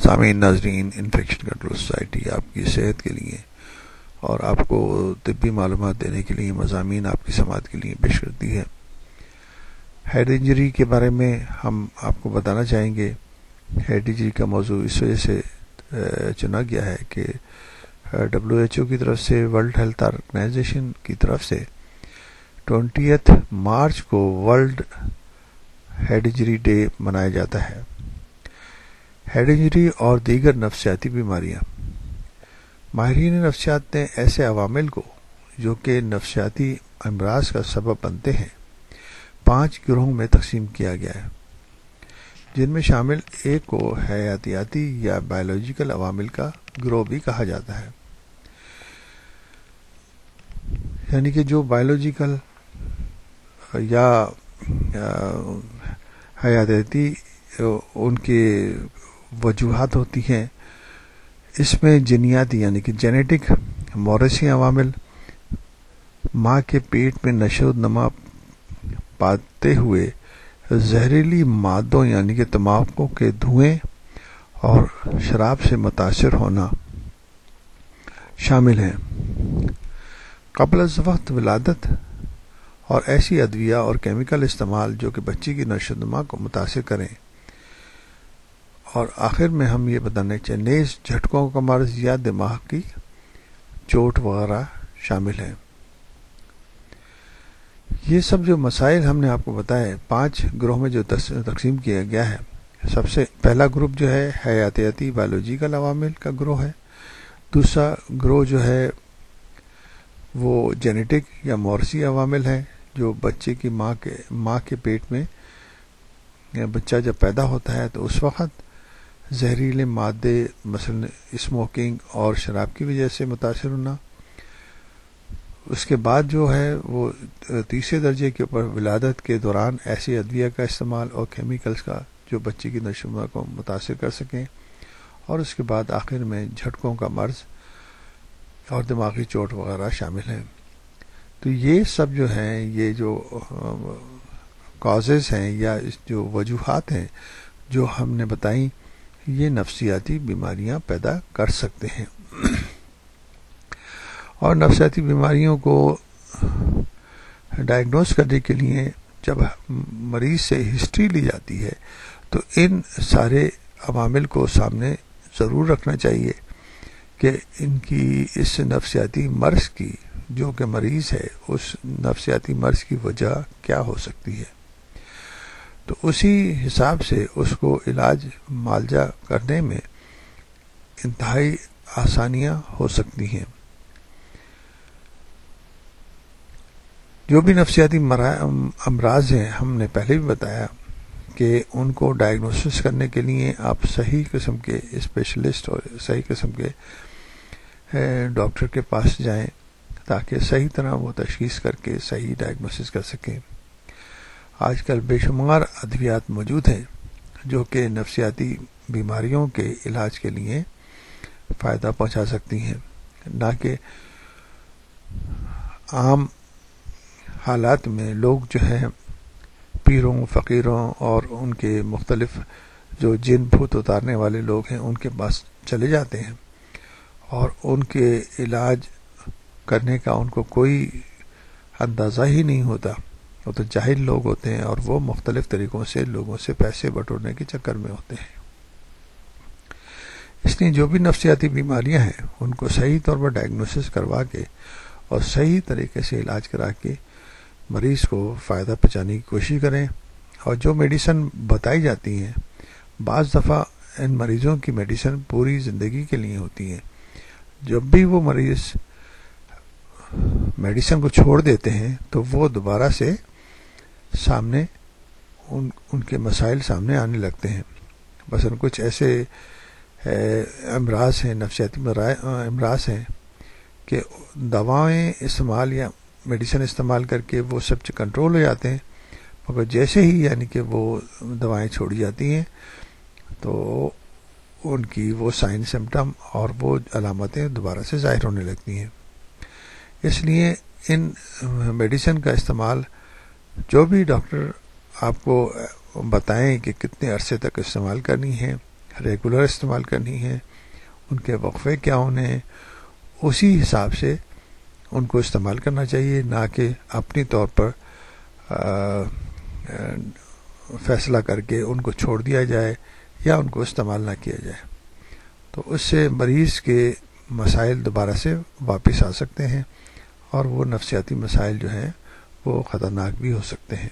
سامعین ناظرین، infection control society آپ کی صحت کے لیے اور آپ کو طبی معلومات دینے کے لیے مضامین آپ کی سماعت کے لیے پیش کرتی ہے۔ ہیڈ انجری کے بارے میں ہم آپ کو بتانا چاہیں گے۔ ہیڈ انجری کا موضوع اس وجہ سے چنا گیا ہے کہ WHO کی طرف سے، ورلڈ ہیلتھ آرگنائزیشن کی طرف سے 20 مارچ کو ورلڈ ہیڈ انجری ڈے منایا جاتا ہے۔ ہیڈ انجری اور دیگر نفسیاتی بیماریاں۔ ماہرین نفسیات نے ایسے عوامل کو جو کہ نفسیاتی امراض کا سبب بنتے ہیں 5 گروہوں میں تقسیم کیا گیا ہے، جن میں شامل ایک کو حیاتیاتی یا بایولوجیکل عوامل کا گروہ بھی کہا جاتا ہے، یعنی کہ جو بایولوجیکل یا حیاتیاتی ان کے وجوہات ہوتی ہیں۔ اس میں جینیاتی یعنی کہ جینیٹک، موریثی عوامل، ماں کے پیٹ میں نشو و نما پاتے ہوئے زہریلی مادوں یعنی کہ تمباکو کے دھوئیں اور شراب سے متاثر ہونا شامل ہیں۔ قبل از وقت ولادت اور ایسی ادویہ اور کیمیکل استعمال جو کہ بچے کی نشو و نما کو متاثر کریں، اور آخر میں ہم یہ بتانے چاہیں نیز جھٹکوں کا مرض یا دماغ کی چوٹ وغیرہ شامل ہیں۔ یہ سب جو مسائل ہم نے آپ کو بتائے 5 گروہ میں جو تقسیم کیا گیا ہے، سب سے پہلا گروپ جو ہے حیاتیاتی بایولوجیکل عوامل کا گروہ ہے۔ دوسرا گروہ جو ہے وہ جینیٹک یا موریثی عوامل ہیں، جو بچے کی ماں کے پیٹ میں بچہ جب پیدا ہوتا ہے تو اس وقت زہریلے مادے مثلا اسموکنگ اور شراب کی وجہ سے متاثر ہونا۔ اس کے بعد جو ہے وہ تیسرے درجے کے اوپر ولادت کے دوران ایسی ادویہ کا استعمال اور کیمیکلز کا جو بچے کی نشو و نما کو متاثر کر سکیں، اور اس کے بعد آخر میں جھٹکوں کا مرض اور دماغی چوٹ وغیرہ شامل ہیں۔ تو یہ سب جو ہیں، یہ جو کازز ہیں یا جو وجوہات ہیں جو ہم نے بتائیں، یہ نفسیاتی بیماریاں پیدا کر سکتے ہیں۔ اور نفسیاتی بیماریوں کو ڈائگنوز کرنے کے لیے جب مریض سے ہسٹری لی جاتی ہے تو ان سارے عوامل کو سامنے ضرور رکھنا چاہیے کہ ان کی اس نفسیاتی مرض کی جو کہ مریض ہے، اس نفسیاتی مرض کی وجہ کیا ہو سکتی ہے، تو اسی حساب سے اس کو علاج معالجہ کرنے میں انتہائی آسانیاں ہو سکتی ہیں۔ جو بھی نفسیاتی امراض ہیں، ہم نے پہلے بھی بتایا کہ ان کو ڈائگنوسس کرنے کے لیے آپ صحیح قسم کے اسپیشلسٹ اور صحیح قسم کے ڈاکٹر کے پاس جائیں تاکہ صحیح طرح وہ تشخیص کر کے صحیح ڈائگنوسس کر سکیں۔ آج کل بے شمار ادویات موجود ہیں جو کہ نفسیاتی بیماریوں کے علاج کے لیے فائدہ پہنچا سکتی ہیں، نہ کہ عام حالات میں لوگ جو ہیں پیروں، فقیروں اور ان کے مختلف جو جن بھوت اتارنے والے لوگ ہیں ان کے پاس چلے جاتے ہیں، اور ان کے علاج کرنے کا ان کو کوئی اندازہ ہی نہیں ہوتا۔ وہ تو جاہل لوگ ہوتے ہیں اور وہ مختلف طریقوں سے لوگوں سے پیسے بٹورنے کے چکر میں ہوتے ہیں۔ اس لیے جو بھی نفسیاتی بیماریاں ہیں ان کو صحیح طور پر ڈائگنوسس کروا کے اور صحیح طریقے سے علاج کرا کے مریض کو فائدہ پہنچانے کی کوشش کریں۔ اور جو میڈیسن بتائی جاتی ہیں، بعض دفعہ ان مریضوں کی میڈیسن پوری زندگی کے لیے ہوتی ہیں۔ جب بھی وہ مریض میڈیسن کو چھوڑ دیتے ہیں تو وہ دوبارہ سے سامنے ان کے مسائل سامنے آنے لگتے ہیں۔ مثلا کچھ ایسے امراض ہیں، نفسیاتی امراض ہیں کہ دوائیں استعمال یا میڈیسن استعمال کر کے وہ سب کنٹرول ہو جاتے ہیں، مگر جیسے ہی یعنی کہ وہ دوائیں چھوڑی جاتی ہیں تو ان کی وہ سائن سمٹم اور وہ علامتیں دوبارہ سے ظاہر ہونے لگتی ہیں۔ اس لیے ان میڈیسن کا استعمال جو بھی ڈاکٹر آپ کو بتائیں کہ کتنے عرصے تک استعمال کرنی ہے، ریگولر استعمال کرنی ہے، ان کے وقفے کیا ہونے ہیں، اسی حساب سے ان کو استعمال کرنا چاہیے، نہ کہ اپنی طور پر فیصلہ کر کے ان کو چھوڑ دیا جائے یا ان کو استعمال نہ کیا جائے۔ تو اس سے مریض کے مسائل دوبارہ سے واپس آ سکتے ہیں اور وہ نفسیاتی مسائل جو ہیں وہ خطرناک بھی ہو سکتے ہیں۔